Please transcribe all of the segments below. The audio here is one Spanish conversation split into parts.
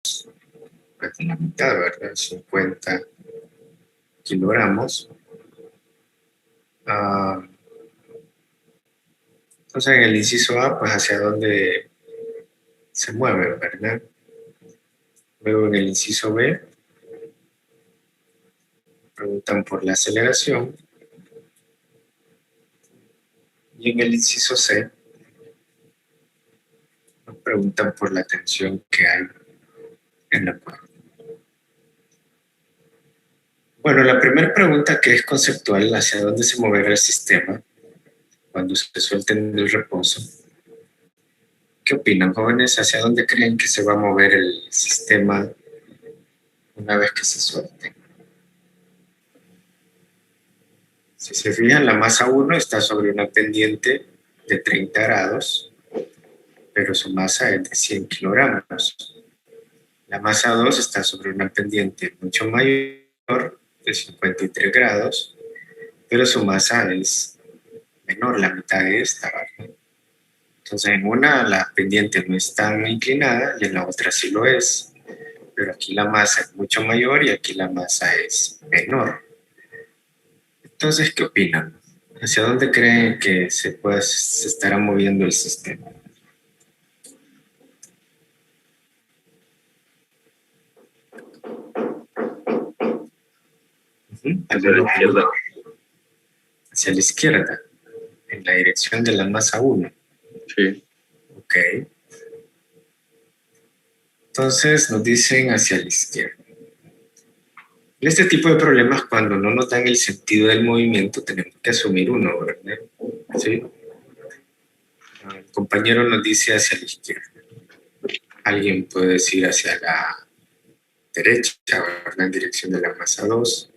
pues, la mitad, ¿verdad? 50 kilogramos. Entonces, en el inciso A, pues hacia dónde se mueve, ¿verdad? Luego en el inciso B, preguntan por la aceleración. Y en el inciso C, nos preguntan por la tensión que hay en la cuerda. Bueno, la primera pregunta, que es conceptual, hacia dónde se moverá el sistema cuando se suelten del reposo. ¿Qué opinan, jóvenes? ¿Hacia dónde creen que se va a mover el sistema una vez que se suelte? Si se fijan, la masa 1 está sobre una pendiente de 30 grados, pero su masa es de 100 kilogramos. La masa 2 está sobre una pendiente mucho mayor, de 53 grados, pero su masa es menor, la mitad de esta, ¿verdad? Entonces, en una la pendiente no es tan inclinada y en la otra sí lo es, pero aquí la masa es mucho mayor y aquí la masa es menor. Entonces, ¿qué opinan? ¿Hacia dónde creen que se estará moviendo el sistema? Hacia la izquierda. Hacia la izquierda, en la dirección de la masa 1. Sí. Ok. Entonces nos dicen hacia la izquierda. En este tipo de problemas, cuando no nos dan el sentido del movimiento, tenemos que asumir uno, ¿verdad? ¿Sí? El compañero nos dice hacia la izquierda. Alguien puede decir hacia la derecha, ¿verdad? En dirección de la masa 2.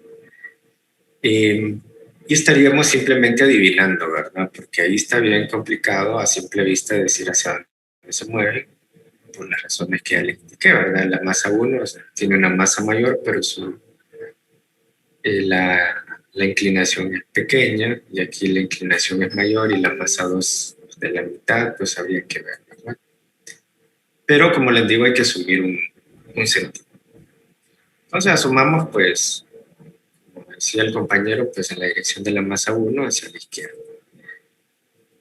Y estaríamos simplemente adivinando, ¿verdad? Porque ahí está bien complicado a simple vista decir hacia dónde se mueve, por las razones que ya le indiqué, ¿verdad? La masa 1, o sea, tiene una masa mayor, pero la inclinación es pequeña, y aquí la inclinación es mayor, y la masa 2 de la mitad, pues habría que ver, ¿verdad? Pero como les digo, hay que asumir un sentido. Entonces asumamos, pues, como decía el compañero, pues en la dirección de la masa 1 hacia la izquierda.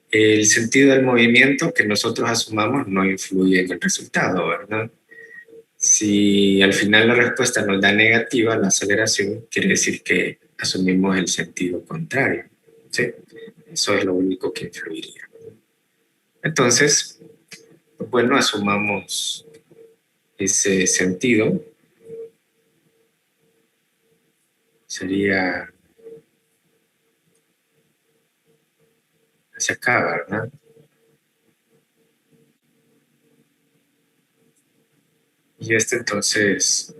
El sentido del movimiento que nosotros asumamos no influye en el resultado, ¿verdad? Si al final la respuesta nos da negativa, la aceleración, quiere decir que asumimos el sentido contrario, ¿sí? Eso es lo único que influiría. Entonces, bueno, asumamos ese sentido. Sería hacia acá, ¿verdad? Y este entonces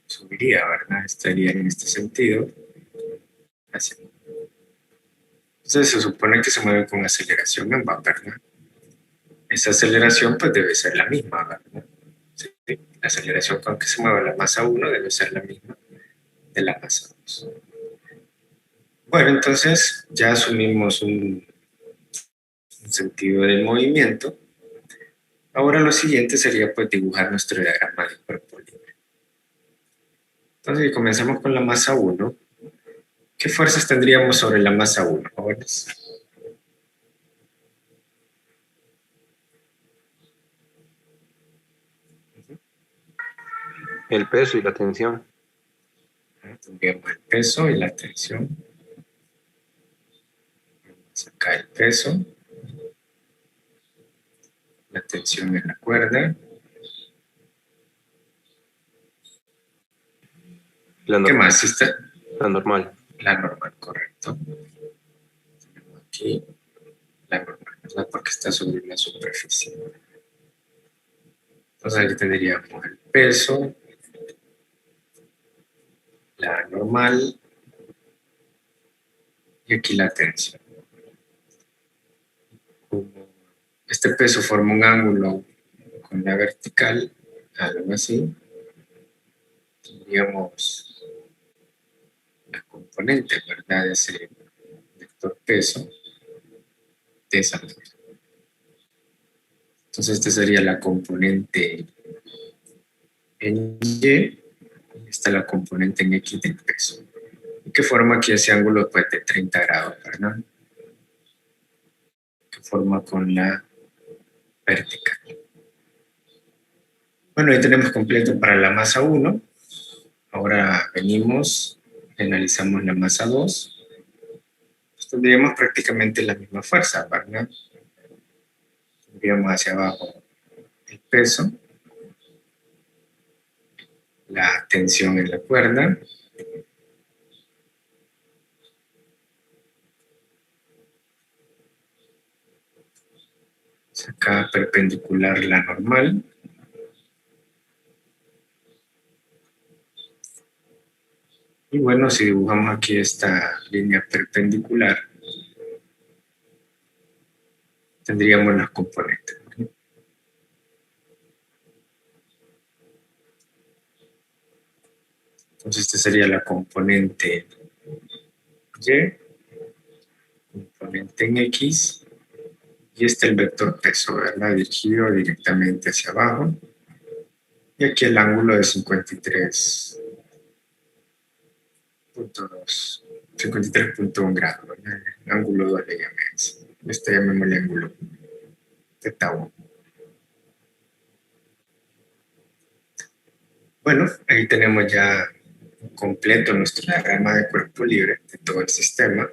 subiría, ¿verdad? Estaría en este sentido. Hacia. Entonces se supone que se mueve con aceleración ambas, ¿verdad? Esa aceleración pues debe ser la misma, ¿verdad? Sí. La aceleración con que se mueve la masa 1 debe ser la misma de la masa 2. Bueno, entonces ya asumimos un sentido del movimiento. Ahora lo siguiente sería pues dibujar nuestro diagrama de cuerpo libre. Entonces, si comenzamos con la masa 1, ¿qué fuerzas tendríamos sobre la masa 1, jóvenes? El peso y la tensión. Tendríamos el peso y la tensión. Vamos acá el peso, la tensión en la cuerda. ¿Qué más? La normal. La normal, correcto. Aquí, la normal, ¿verdad? Porque está sobre una superficie. Entonces aquí tendríamos el peso, la normal y aquí la tensión. Este peso forma un ángulo con la vertical, algo así. Tendríamos la componente, ¿verdad? De ese vector peso de esa manera. Entonces esta sería la componente en Y está la componente en X del peso. Y que forma aquí ese ángulo pues, de 30 grados, ¿verdad? Que forma con la vertical. Bueno, ahí tenemos completo para la masa 1. Ahora venimos y analizamos la masa 2. Pues tendríamos prácticamente la misma fuerza, ¿verdad? Tendríamos hacia abajo el peso, la tensión en la cuerda, acá perpendicular la normal, y bueno, si dibujamos aquí esta línea perpendicular, tendríamos los componentes. Entonces esta sería la componente Y, componente en X, y este el vector peso, ¿verdad? Dirigido directamente hacia abajo. Y aquí el ángulo de 53.1 grados, ¿verdad? El ángulo 2 le llamé. Este llamémosle ángulo teta 1. Bueno, ahí tenemos ya completo nuestro diagrama de cuerpo libre de todo el sistema.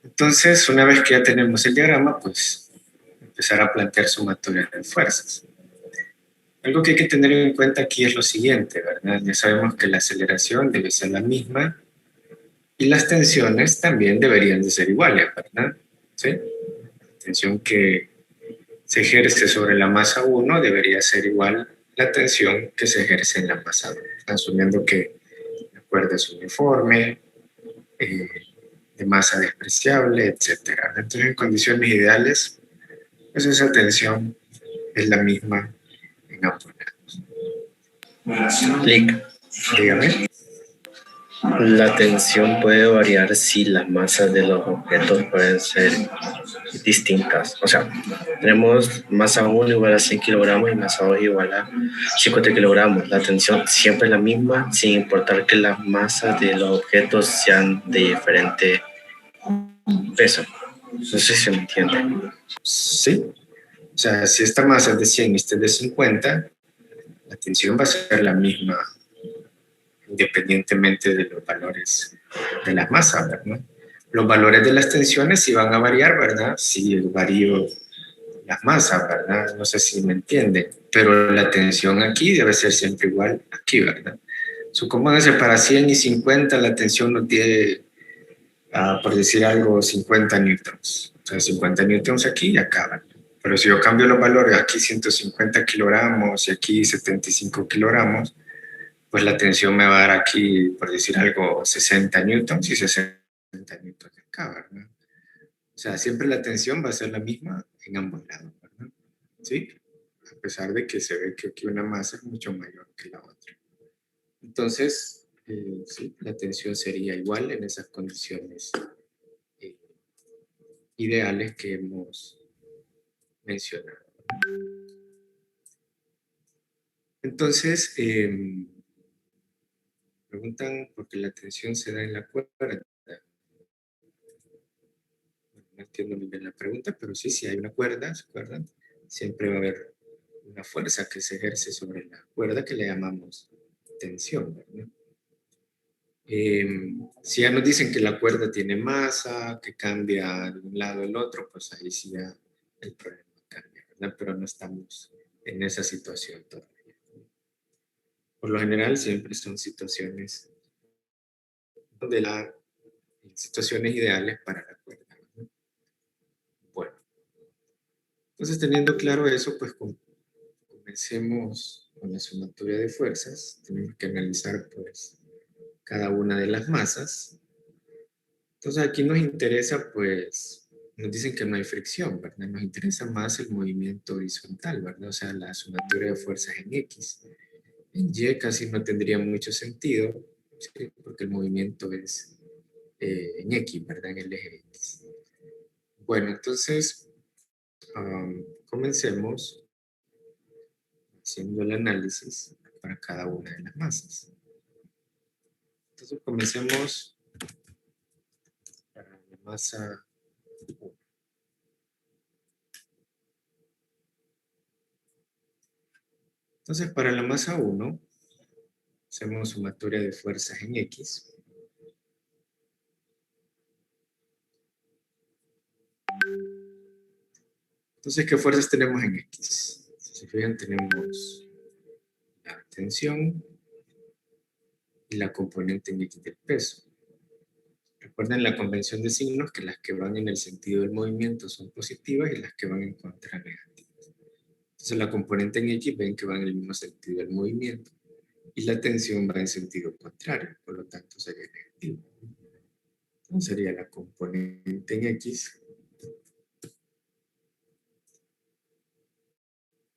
Entonces, una vez que ya tenemos el diagrama, pues empezar a plantear sumatoria de fuerzas. Algo que hay que tener en cuenta aquí es lo siguiente, ¿verdad? Ya sabemos que la aceleración debe ser la misma y las tensiones también deberían de ser iguales, ¿verdad? ¿Sí? La tensión que se ejerce sobre la masa 1 debería ser igual a la tensión que se ejerce en la masa 2, asumiendo que la cuerda es uniforme, de masa despreciable, etc. Entonces, en condiciones ideales, pues esa tensión es la misma en ambos lados. Clic. Dígame. La tensión puede variar si las masas de los objetos pueden ser distintas. O sea, tenemos masa 1 igual a 100 kilogramos y masa 2 igual a 50 kilogramos. La tensión siempre es la misma, sin importar que las masas de los objetos sean de diferente peso. No sé si me entiende. Sí. O sea, si esta masa es de 100 y esta es de 50, la tensión va a ser la misma independientemente de los valores de las masas, ¿verdad? Los valores de las tensiones sí van a variar, ¿verdad? Si varío las masas, ¿verdad? No sé si me entienden, pero la tensión aquí debe ser siempre igual aquí, ¿verdad? Supónganse para 100 y 50 la tensión no tiene, por decir algo, 50 newtons. O sea, 50 newtons aquí y acá, ¿verdad? Pero si yo cambio los valores, aquí 150 kilogramos y aquí 75 kilogramos, pues la tensión me va a dar aquí, por decir algo, 60 newtons y 60 newtons acá, ¿verdad? O sea, siempre la tensión va a ser la misma en ambos lados, ¿verdad? ¿Sí? A pesar de que se ve que aquí una masa es mucho mayor que la otra. Entonces, sí, la tensión sería igual en esas condiciones eh, ideales que hemos mencionado. Entonces, preguntan por qué la tensión se da en la cuerda. No entiendo muy bien la pregunta, pero sí, si hay una cuerda, ¿se acuerdan? Siempre va a haber una fuerza que se ejerce sobre la cuerda que le llamamos tensión, ¿verdad? Si ya nos dicen que la cuerda tiene masa, que cambia de un lado al otro, pues ahí sí ya el problema cambia, ¿verdad? Pero no estamos en esa situación todavía. Por lo general siempre son situaciones donde situaciones ideales para la cuerda, ¿verdad? Bueno, entonces teniendo claro eso, pues comencemos con la sumatoria de fuerzas. Tenemos que analizar pues cada una de las masas. Entonces aquí nos interesa pues, nos dicen que no hay fricción, ¿verdad? Nos interesa más el movimiento horizontal, ¿verdad? O sea, la sumatoria de fuerzas en X. En Y casi no tendría mucho sentido, ¿sí? Porque el movimiento es en X, ¿verdad? En el eje X. Bueno, entonces comencemos haciendo el análisis para cada una de las masas. Entonces comencemos para la masa 1. Entonces para la masa 1, hacemos sumatoria de fuerzas en X. Entonces, ¿qué fuerzas tenemos en X? Si se fijan, tenemos la tensión y la componente en X del peso. Recuerden la convención de signos, que las que van en el sentido del movimiento son positivas y las que van en contra negativas. Entonces la componente en X ven que va en el mismo sentido del movimiento y la tensión va en sentido contrario, por lo tanto sería negativo. Entonces sería la componente en X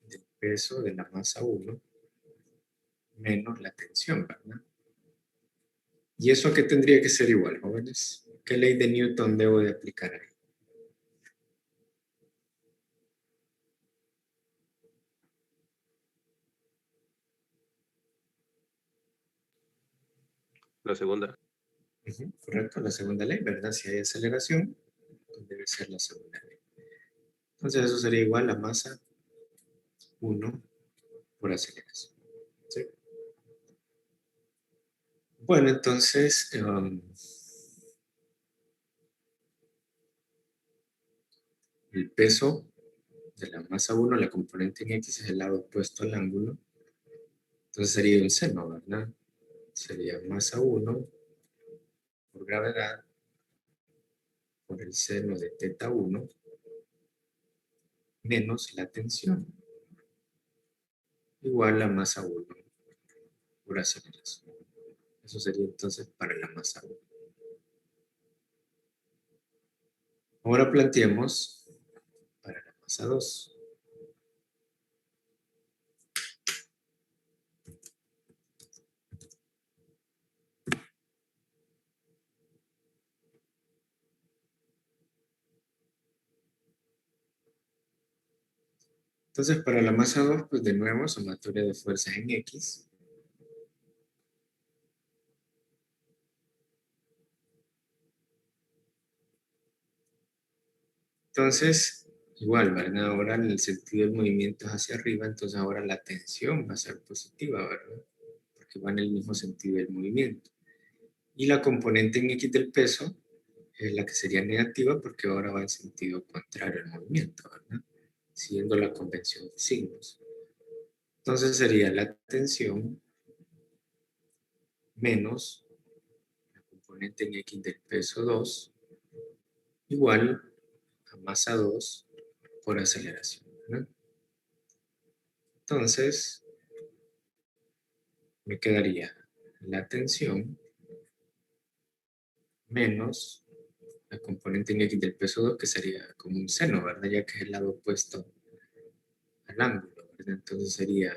del peso de la masa 1 menos la tensión, ¿verdad? ¿Y eso a qué tendría que ser igual, jóvenes? ¿Qué ley de Newton debo de aplicar ahí? La segunda. Correcto, la segunda ley, ¿verdad? Si hay aceleración, pues debe ser la segunda ley. Entonces eso sería igual a masa 1 por aceleración. ¿Sí? Bueno, entonces, el peso de la masa 1, la componente en X, es el lado opuesto al ángulo. Entonces sería un seno, ¿verdad? Sería masa 1 por gravedad por el seno de teta 1 menos la tensión, igual a masa 1 por aceleración. Eso sería entonces para la masa 1. Ahora planteemos para la masa 2. Entonces, para la masa 2, pues de nuevo, sumatoria de fuerzas en X. Entonces, igual, ¿verdad? Ahora en el sentido del movimiento es hacia arriba, entonces ahora la tensión va a ser positiva, ¿verdad? Porque va en el mismo sentido del movimiento. Y la componente en X del peso es la que sería negativa porque ahora va en sentido contrario al movimiento, ¿verdad? Siguiendo la convención de signos. Entonces sería la tensión menos la componente en X del peso 2 igual a masa 2 por aceleración, ¿verdad? Entonces, me quedaría la tensión menos la componente en X del peso 2, que sería como un seno, ¿verdad? Ya que es el lado opuesto al ángulo, ¿verdad? Entonces sería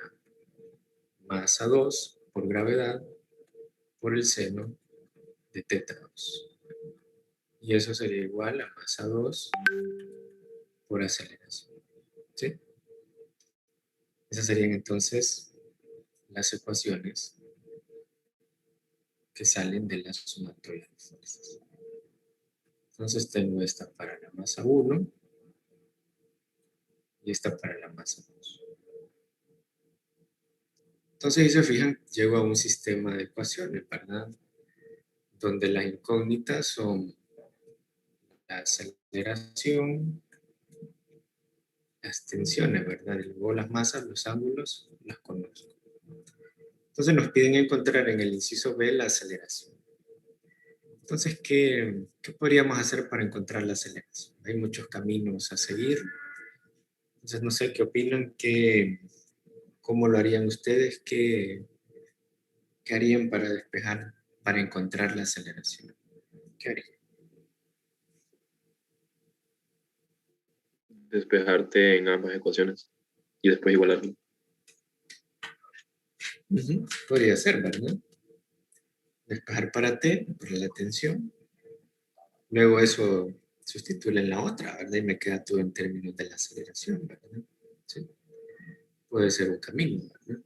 masa 2 por gravedad por el seno de teta 2. Y eso sería igual a masa 2 por aceleración, ¿sí? Esas serían entonces las ecuaciones que salen de la sumatoria de fuerzas. Entonces tengo esta para la masa 1 y esta para la masa 2. Entonces, si se fijan, llego a un sistema de ecuaciones, ¿verdad? Donde las incógnitas son la aceleración, las tensiones, ¿verdad? Y luego las masas, los ángulos, las conozco. Entonces nos piden encontrar en el inciso B la aceleración. Entonces, ¿qué podríamos hacer para encontrar la aceleración? Hay muchos caminos a seguir. Entonces, no sé qué opinan, cómo lo harían ustedes, qué harían para despejar, para encontrar la aceleración. ¿Qué harían? Despejarte en ambas ecuaciones y después igualarlo. Podría ser, ¿verdad? Despejar para T, por la tensión. Luego eso sustituirlo en la otra, ¿verdad? Y me queda todo en términos de la aceleración, ¿verdad? ¿Sí? puede ser un camino, ¿verdad?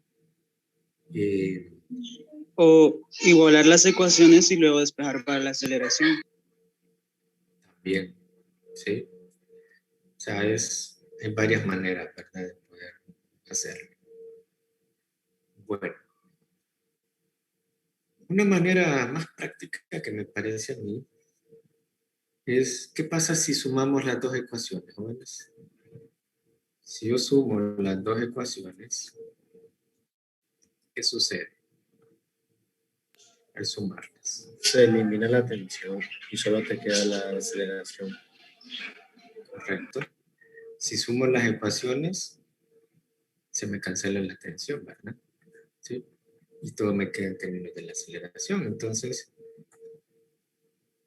O igualar las ecuaciones y luego despejar para la aceleración. También, ¿sí? O sea, hay varias maneras, ¿verdad?, de poder hacerlo. Bueno, una manera más práctica que me parece a mí es, ¿qué pasa si sumamos las dos ecuaciones, jóvenes? Si yo sumo las dos ecuaciones, ¿qué sucede al sumarlas? Se elimina la tensión y solo te queda la aceleración. ¿Correcto? Si sumo las ecuaciones, se me cancela la tensión, ¿verdad? ¿Sí? Y todo me queda en términos de la aceleración. Entonces,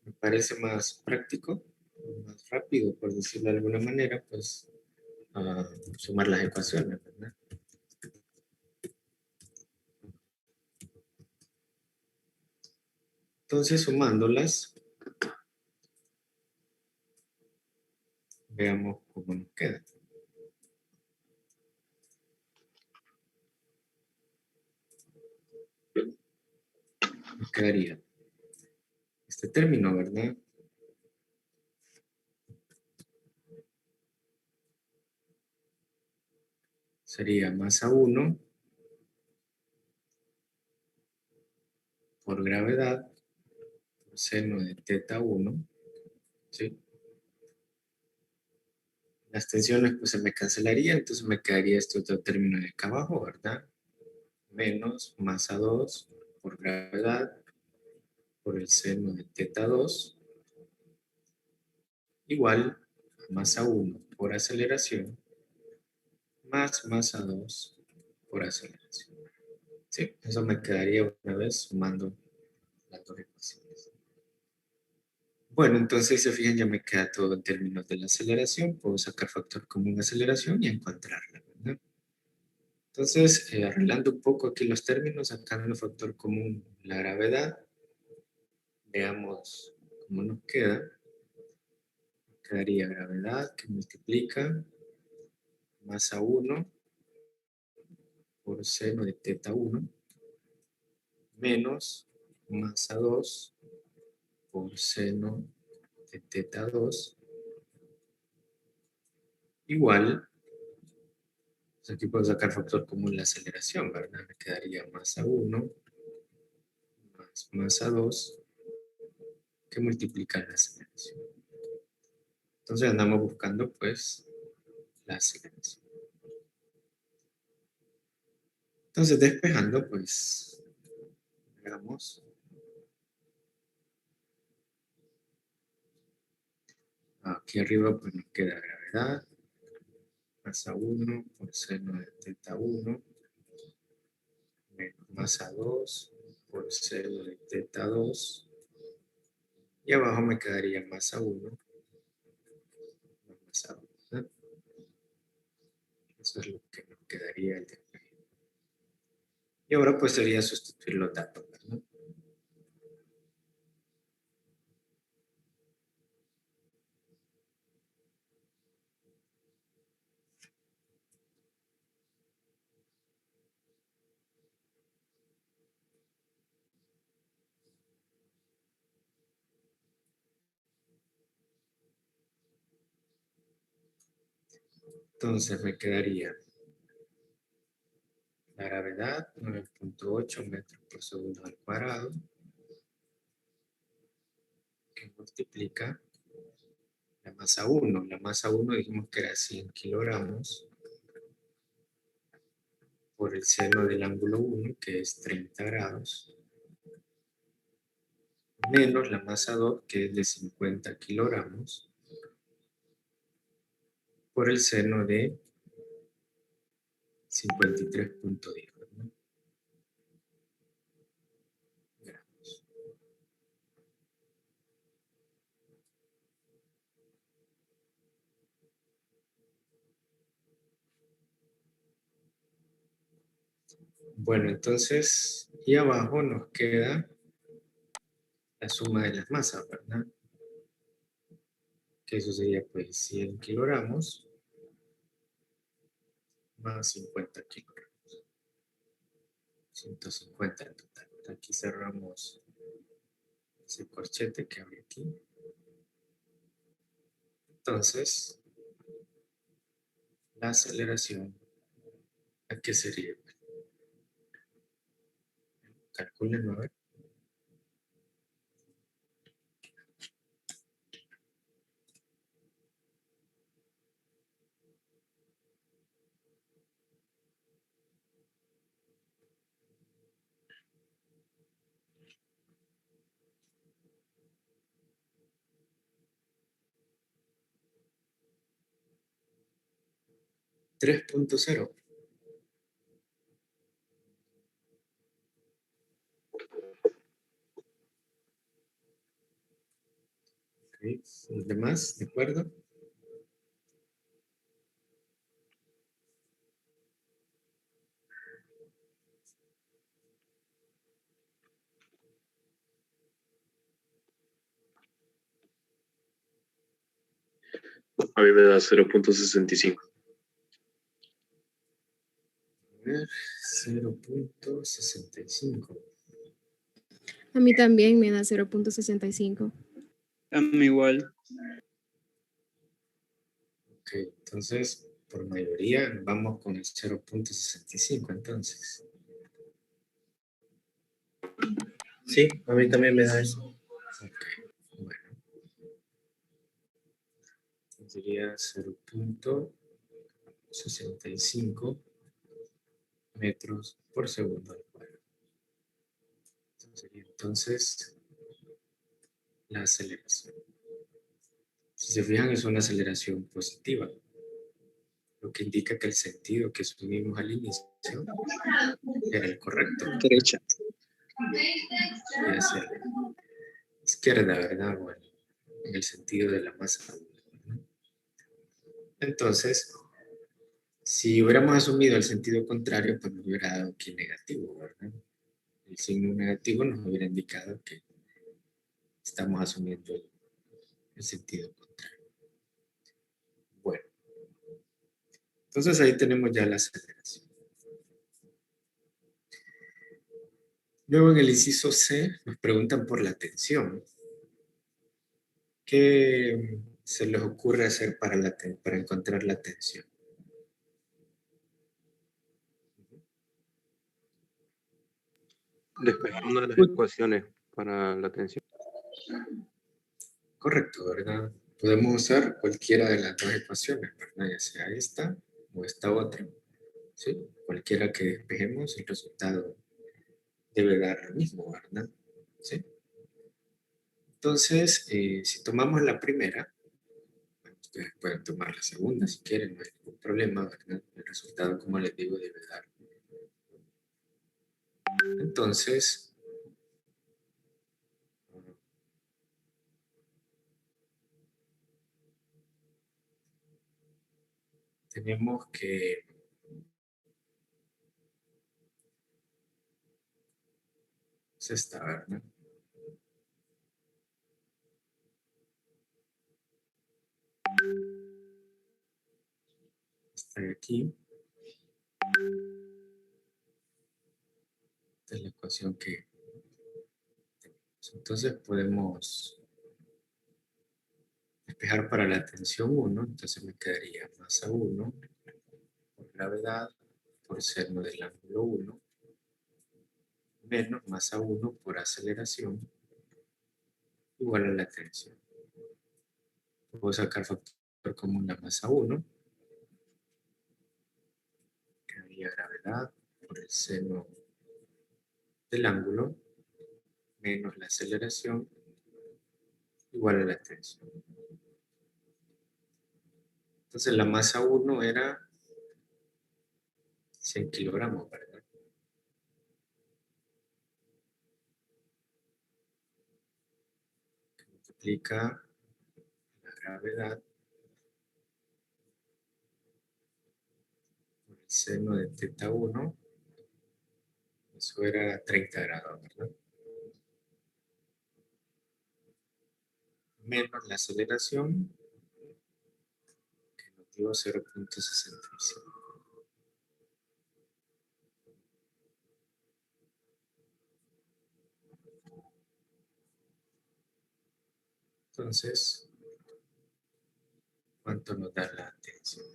me parece más práctico, más rápido, por decirlo de alguna manera, pues sumar las ecuaciones, ¿verdad? Entonces, sumándolas, veamos cómo nos queda. Nos quedaría este término, ¿verdad? Sería masa 1 por gravedad por seno de teta 1, ¿sí? Las tensiones pues se me cancelarían, entonces me quedaría este otro término de acá abajo, ¿verdad? Menos masa 2 por gravedad por el seno de teta 2 igual a masa 1 por aceleración más masa 2 por aceleración. Sí, eso me quedaría una vez sumando las dos ecuaciones. Bueno, entonces se fijan, ya me queda todo en términos de la aceleración. Puedo sacar factor común de aceleración y encontrarla, ¿verdad? Entonces, arreglando un poco aquí los términos, sacando el factor común la gravedad, veamos cómo nos queda. Quedaría gravedad que multiplica masa 1 por seno de teta 1 menos masa 2 por seno de teta 2 igual, pues aquí puedo sacar factor común la aceleración, ¿verdad? Me quedaría masa 1 más masa 2 que multiplica la aceleración. Entonces andamos buscando pues la aceleración. Entonces despejando pues, veamos. Aquí arriba pues nos queda gravedad, masa 1 por seno de teta 1 menos masa 2 por seno de teta 2 y abajo me quedaría masa 1 más masa 2, ¿verdad? Eso es lo que nos quedaría el despeje. Y ahora pues sería sustituir los datos, ¿verdad? Entonces me quedaría la gravedad 9.8 metros por segundo al cuadrado que multiplica la masa 1. La masa 1 dijimos que era 100 kilogramos por el seno del ángulo 1 que es 30 grados menos la masa 2 que es de 50 kilogramos por el seno de 53.10 gramos. Bueno, entonces, y abajo nos queda la suma de las masas, ¿verdad? Que eso sería pues 100 kilogramos más 50 kilogramos. 150 en total. Aquí cerramos ese corchete que abre aquí. Entonces, la aceleración, ¿a qué sería? Calculen, a ver. Tres punto cero. Okay. ¿Los demás? ¿De acuerdo? A mí me da 0.65. A ver, 0.65. A mí también me da 0.65. A mí igual. Ok, entonces, por mayoría, vamos con el 0.65, entonces. Sí, a mí también me da eso. Ok, bueno. Sería 0.65 metros por segundo al cuadrado. Sería entonces la aceleración. Si se fijan, es una aceleración positiva, lo que indica que el sentido que asumimos al inicio era el correcto. Derecha. Y hacia la izquierda, ¿verdad? Bueno, en el sentido de la masa. Entonces, si hubiéramos asumido el sentido contrario, pues nos hubiera dado aquí negativo, ¿verdad? El signo negativo nos hubiera indicado que estamos asumiendo el sentido contrario. Bueno, entonces ahí tenemos ya la aceleración. Luego en el inciso C nos preguntan por la tensión. ¿Qué se les ocurre hacer para encontrar la tensión? Despejar una de las ecuaciones para la tensión. Correcto, ¿verdad? Podemos usar cualquiera de las dos ecuaciones, ¿verdad? Ya sea esta o esta otra. ¿Sí? Cualquiera que despejemos, el resultado debe dar lo mismo, ¿verdad? ¿Sí? Entonces, si tomamos la primera, ustedes pueden tomar la segunda si quieren, no hay ningún problema, ¿verdad? El resultado, como les digo, debe dar. Entonces, tenemos que es esta, ¿verdad? Esta de aquí. Esta es la ecuación que tenemos. Entonces podemos despejar para la tensión 1, entonces me quedaría masa 1 por gravedad por seno del ángulo 1 menos masa 1 por aceleración igual a la tensión. Puedo sacar factor común la masa 1, quedaría gravedad por el seno del ángulo menos la aceleración igual a la tensión. Entonces la masa 1 era 100 kilogramos, ¿verdad? Que multiplica la gravedad por el seno de teta 1, eso era 30 grados, ¿verdad? Menos la aceleración, que nos dio 0.65. Entonces, ¿cuánto nos da la tensión?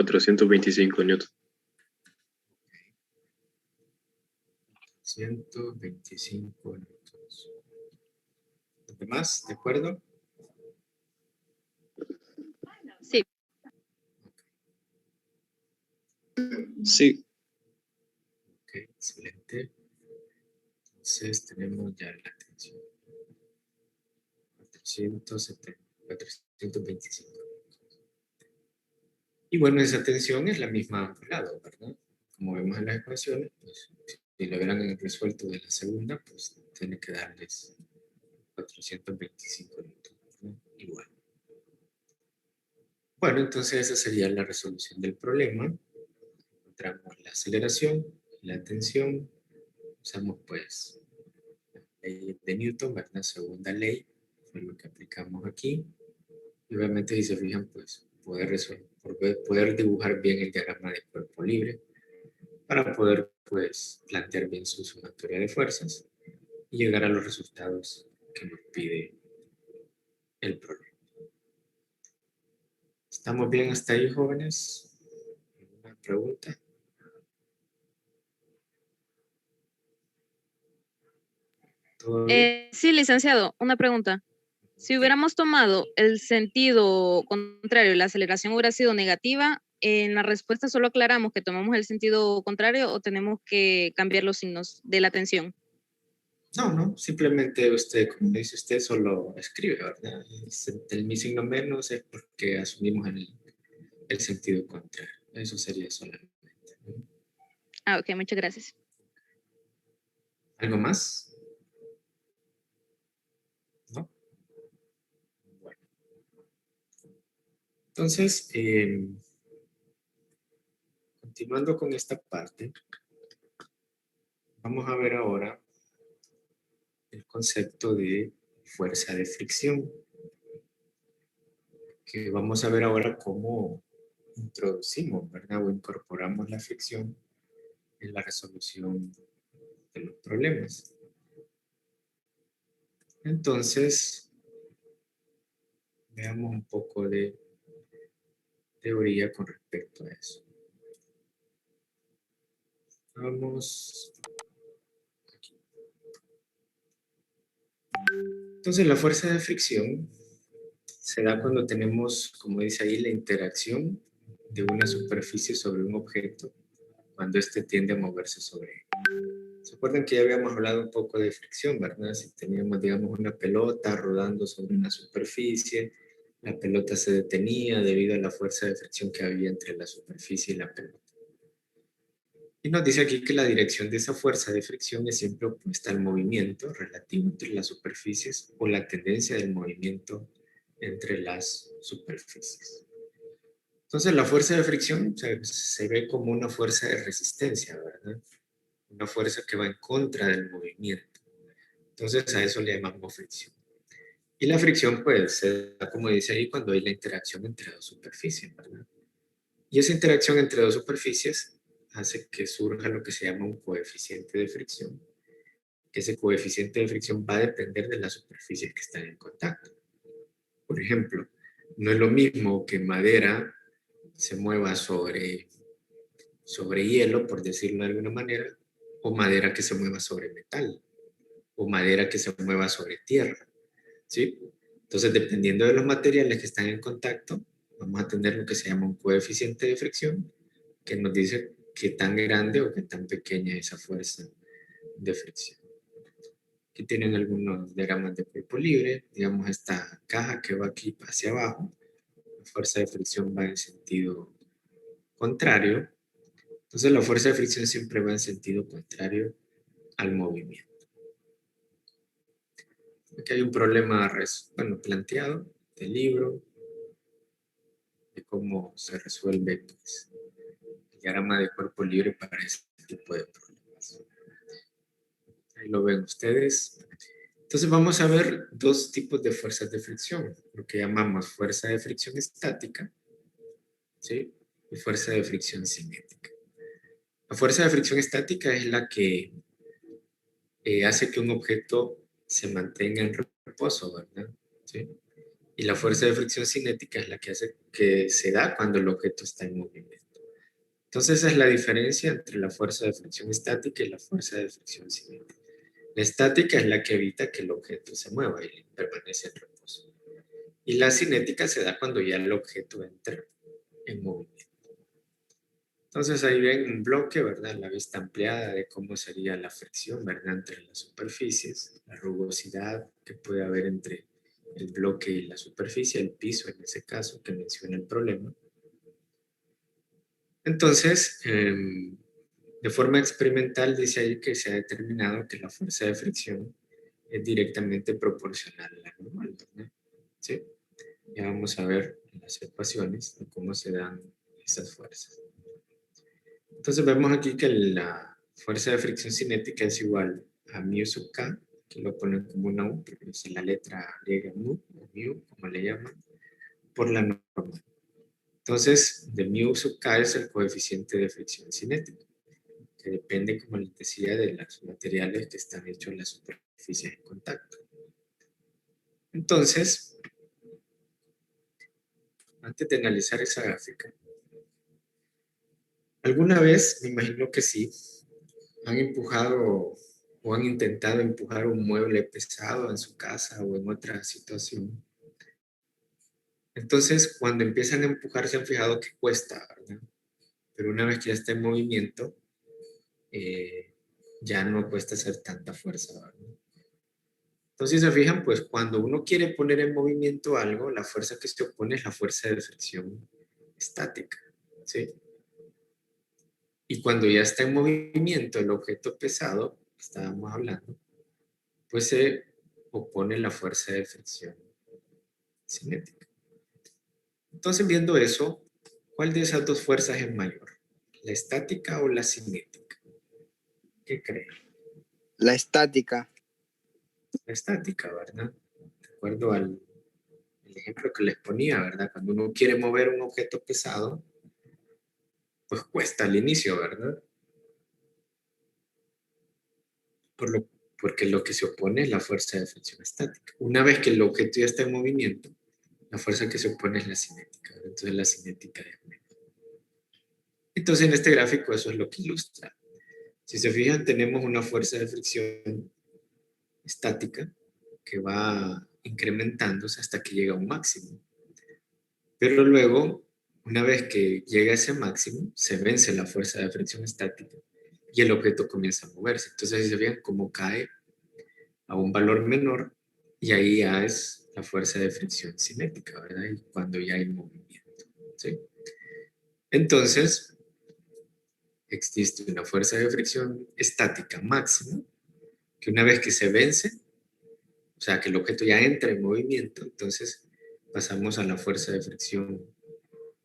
Ok, 425 newton. 125 newtons. ¿Los demás? ¿De acuerdo? Sí. Sí. Ok, excelente. Entonces tenemos ya la tensión. 425. Y bueno, esa tensión es la misma a ambos lados, ¿verdad? Como vemos en las ecuaciones, pues si lo hubieran resuelto de la segunda, pues tiene que darles 425 newtons, ¿no? Igual. Bueno, entonces esa sería la resolución del problema. Encontramos la aceleración, la tensión, usamos pues la ley de Newton, ¿verdad? Segunda ley, fue lo que aplicamos aquí. Y obviamente si se fijan, pues poder dibujar bien el diagrama de cuerpo libre para poder pues plantear bien su sumatoria de fuerzas y llegar a los resultados que nos pide el problema. ¿Estamos bien hasta ahí, jóvenes? ¿Alguna pregunta? ¿Todo bien? Sí, licenciado, una pregunta. Si hubiéramos tomado el sentido contrario y la aceleración hubiera sido negativa, ¿en la respuesta solo aclaramos que tomamos el sentido contrario o tenemos que cambiar los signos de la tensión? No, no, simplemente usted, como dice usted, solo escribe, ¿verdad? El mi signo menos es porque asumimos el sentido contrario. Eso sería solamente, ¿no? Ah, ok, muchas gracias. ¿Algo más? ¿No? Bueno. Entonces, continuando con esta parte, vamos a ver ahora el concepto de fuerza de fricción, que vamos a ver ahora cómo introducimos, ¿verdad? O incorporamos la fricción en la resolución de los problemas. Entonces, veamos un poco de teoría con respecto a eso. Vamos aquí. Entonces, la fuerza de fricción se da cuando tenemos, como dice ahí, la interacción de una superficie sobre un objeto cuando éste tiende a moverse sobre él. ¿Se acuerdan que ya habíamos hablado un poco de fricción, verdad? Si teníamos, digamos, una pelota rodando sobre una superficie, la pelota se detenía debido a la fuerza de fricción que había entre la superficie y la pelota. Y nos dice aquí que la dirección de esa fuerza de fricción es siempre opuesta al movimiento relativo entre las superficies o la tendencia del movimiento entre las superficies. Entonces la fuerza de fricción se ve como una fuerza de resistencia, ¿verdad? Una fuerza que va en contra del movimiento. Entonces a eso le llamamos fricción. Y la fricción pues se da, como dice ahí, cuando hay la interacción entre dos superficies, ¿verdad? Y esa interacción entre dos superficies hace que surja lo que se llama un coeficiente de fricción. Ese coeficiente de fricción va a depender de las superficies que están en contacto. Por ejemplo, no es lo mismo que madera se mueva sobre hielo, por decirlo de alguna manera, o madera que se mueva sobre metal, o madera que se mueva sobre tierra, ¿sí? Entonces, dependiendo de los materiales que están en contacto, vamos a tener lo que se llama un coeficiente de fricción, que nos dice qué tan grande o qué tan pequeña es esa fuerza de fricción. Aquí tienen algunos diagramas de cuerpo libre, digamos esta caja que va aquí hacia abajo, la fuerza de fricción va en sentido contrario, entonces la fuerza de fricción siempre va en sentido contrario al movimiento. Aquí hay un problema planteado del libro, cómo se resuelve pues, el diagrama de cuerpo libre para este tipo de problemas. Ahí lo ven ustedes. Entonces vamos a ver dos tipos de fuerzas de fricción, lo que llamamos fuerza de fricción estática, ¿sí? Y fuerza de fricción cinética. La fuerza de fricción estática es la que hace que un objeto se mantenga en reposo, ¿verdad? ¿Sí? Y la fuerza de fricción cinética es la que hace que se da cuando el objeto está en movimiento. Entonces esa es la diferencia entre la fuerza de fricción estática y la fuerza de fricción cinética. La estática es la que evita que el objeto se mueva y permanece en reposo. Y la cinética se da cuando ya el objeto entra en movimiento. Entonces ahí ven un bloque, ¿verdad? La vista ampliada de cómo sería la fricción, ¿verdad? Entre las superficies, la rugosidad que puede haber entre el bloque y la superficie, el piso en ese caso que menciona el problema. Entonces, de forma experimental dice ahí que se ha determinado que la fuerza de fricción es directamente proporcional a la normal, ¿verdad? ¿Sí? Ya vamos a ver en las ecuaciones de cómo se dan esas fuerzas. Entonces vemos aquí que la fuerza de fricción cinética es igual a mu sub k, que lo ponen como una U, pero es la letra griega mu, o mu, como le llaman, por la normal. Entonces, de mu sub k es el coeficiente de fricción cinética, que depende como les decía de los materiales que están hechos en las superficies en contacto. Entonces, antes de analizar esa gráfica, alguna vez, me imagino que sí, han empujado o han intentado empujar un mueble pesado en su casa o en otra situación. Entonces, cuando empiezan a empujar, se han fijado que cuesta, ¿verdad? Pero una vez que ya está en movimiento, ya no cuesta hacer tanta fuerza, ¿verdad? Entonces, si se fijan, pues cuando uno quiere poner en movimiento algo, la fuerza que se opone es la fuerza de fricción estática, ¿sí? Y cuando ya está en movimiento el objeto pesado, que estábamos hablando, pues se opone la fuerza de fricción cinética. Entonces, viendo eso, ¿cuál de esas dos fuerzas es mayor? ¿La estática o la cinética? ¿Qué creen? La estática. La estática, ¿verdad? De acuerdo al ejemplo que les ponía, ¿verdad? Cuando uno quiere mover un objeto pesado, pues cuesta al inicio, ¿verdad? Porque lo que se opone es la fuerza de fricción estática. Una vez que el objeto ya está en movimiento, la fuerza que se opone es la cinética, ¿verdad? Entonces la cinética es menor. Entonces en este gráfico eso es lo que ilustra. Si se fijan, tenemos una fuerza de fricción estática que va incrementándose hasta que llega a un máximo. Pero luego, una vez que llega a ese máximo, se vence la fuerza de fricción estática y el objeto comienza a moverse. Entonces, si se fijan, cómo cae a un valor menor y ahí ya es la fuerza de fricción cinética, ¿verdad? Y cuando ya hay movimiento, ¿sí? Entonces, existe una fuerza de fricción estática máxima que una vez que se vence, o sea, que el objeto ya entra en movimiento, entonces pasamos a la fuerza de fricción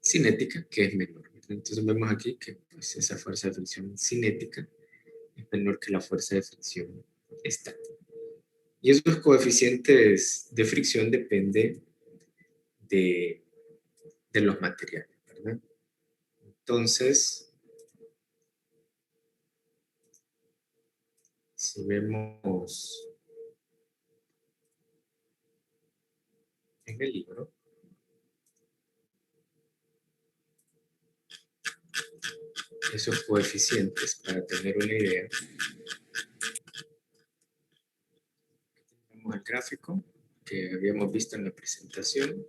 cinética, que es menor. Entonces vemos aquí que pues, esa fuerza de fricción cinética es menor que la fuerza de fricción estática. Y esos coeficientes de fricción dependen de los materiales, ¿verdad? Entonces, si vemos en el libro, esos coeficientes, para tener una idea, tenemos el gráfico que habíamos visto en la presentación.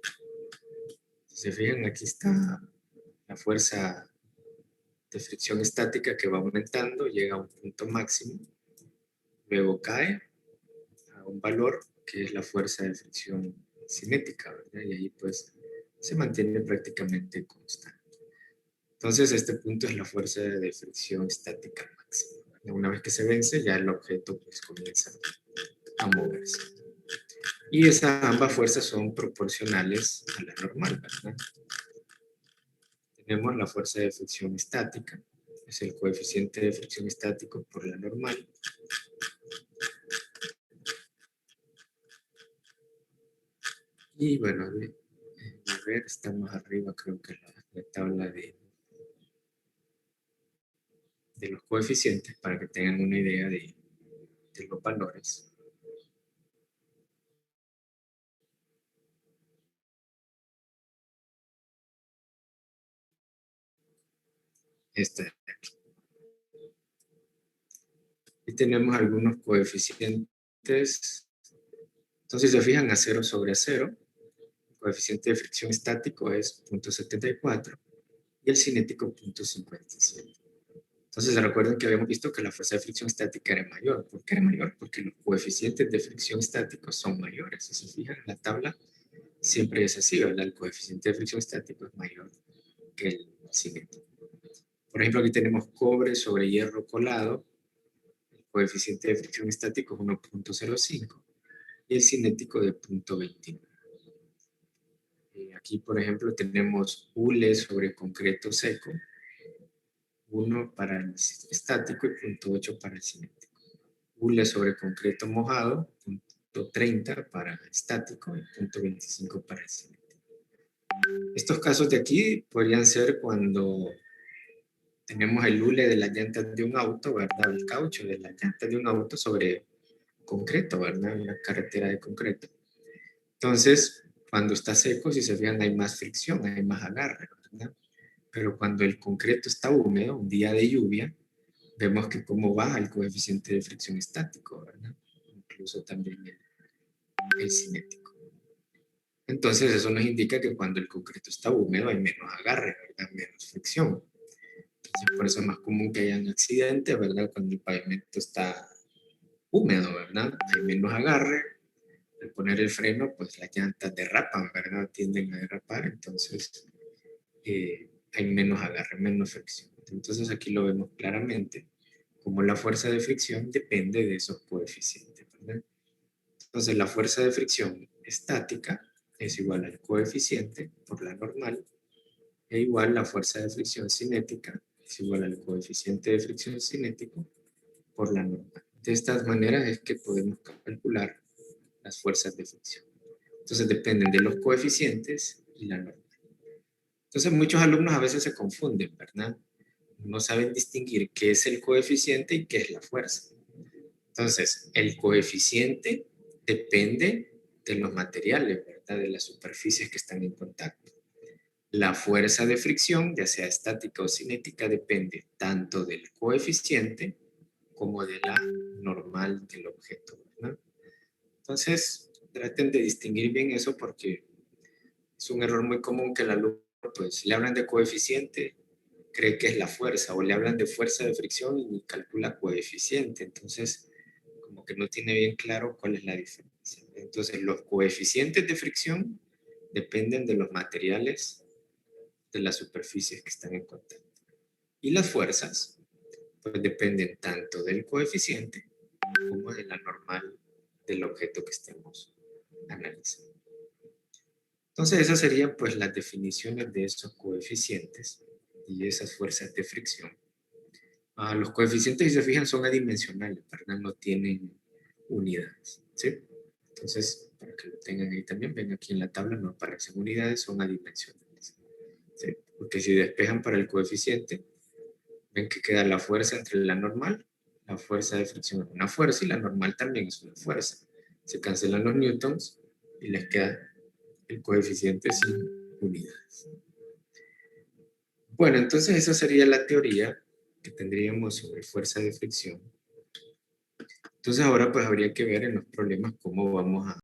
Si se fijan, aquí está la fuerza de fricción estática que va aumentando, llega a un punto máximo, luego cae a un valor que es la fuerza de fricción cinética, ¿verdad? Y ahí pues se mantiene prácticamente constante. Entonces este punto es la fuerza de fricción estática máxima, ¿verdad? Una vez que se vence ya el objeto pues comienza a moverse. Y ambas fuerzas son proporcionales a la normal, ¿verdad? tenemos la fuerza de fricción estática, es el coeficiente de fricción estático por la normal. Y bueno, a ver, estamos arriba, creo que la tabla de los coeficientes para que tengan una idea de los valores. Esta de aquí. Y tenemos algunos coeficientes. Entonces, si se fijan, a 0 sobre 0, el coeficiente de fricción estático es 0.74 y el cinético 0.57. Entonces, recuerden que habíamos visto que la fuerza de fricción estática era mayor. ¿Por qué era mayor? Porque los coeficientes de fricción estáticos son mayores. Si se fijan, en la tabla siempre es así, ¿verdad? El coeficiente de fricción estático es mayor que el cinético. Por ejemplo, aquí tenemos cobre sobre hierro colado. El coeficiente de fricción estático es 1.05 y el cinético de 0.29. Aquí, por ejemplo, tenemos hule sobre concreto seco, 1 para el estático y 0.8 para el cinético. Hule sobre concreto mojado, 0.30 para el estático y 0.25 para el cinético. Estos casos de aquí podrían ser cuando tenemos el hule de las llantas de un auto, ¿verdad? El caucho de las llantas de un auto sobre concreto, ¿verdad? Una carretera de concreto. Entonces, cuando está seco, si se fijan, hay más fricción, hay más agarre, ¿verdad? Pero cuando el concreto está húmedo, un día de lluvia, vemos que cómo baja el coeficiente de fricción estático, ¿verdad? Incluso también el cinético. Entonces, eso nos indica que cuando el concreto está húmedo hay menos agarre, ¿verdad? Menos fricción. Entonces, por eso es más común que hayan accidentes, ¿verdad? Cuando el pavimento está húmedo, ¿verdad? Hay menos agarre. Al poner el freno, pues las llantas derrapan, ¿verdad? Tienden a derrapar, entonces hay menos agarre, menos fricción. Entonces aquí lo vemos claramente, como la fuerza de fricción depende de esos coeficientes, ¿verdad? Entonces la fuerza de fricción estática es igual al coeficiente por la normal, e igual la fuerza de fricción cinética es igual al coeficiente de fricción cinético por la normal. De estas maneras es que podemos calcular las fuerzas de fricción. Entonces dependen de los coeficientes y la normal. Entonces muchos alumnos a veces se confunden, ¿verdad? No saben distinguir qué es el coeficiente y qué es la fuerza. Entonces, el coeficiente depende de los materiales, ¿verdad? De las superficies que están en contacto. La fuerza de fricción, ya sea estática o cinética, depende tanto del coeficiente como de la normal del objeto, ¿verdad? Entonces, traten de distinguir bien eso porque es un error muy común que el alumno, pues, le hablan de coeficiente, cree que es la fuerza, o le hablan de fuerza de fricción y calcula coeficiente. Entonces, como que no tiene bien claro cuál es la diferencia. Entonces, los coeficientes de fricción dependen de los materiales de las superficies que están en contacto. Y las fuerzas, pues, dependen tanto del coeficiente como de la normal del objeto que estemos analizando. Entonces, esas serían pues las definiciones de esos coeficientes y esas fuerzas de fricción. Los coeficientes, si se fijan, son adimensionales, ¿verdad? No tienen unidades, ¿sí? Entonces, para que lo tengan ahí también, ven aquí en la tabla, no aparecen unidades, son adimensionales, ¿sí? Porque si despejan para el coeficiente, ven que queda la fuerza entre la normal, la fuerza de fricción es una fuerza y la normal también es una fuerza. Se cancelan los newtons y les queda el coeficiente sin unidades. Bueno, entonces esa sería la teoría que tendríamos sobre fuerza de fricción. Entonces ahora pues habría que ver en los problemas cómo vamos a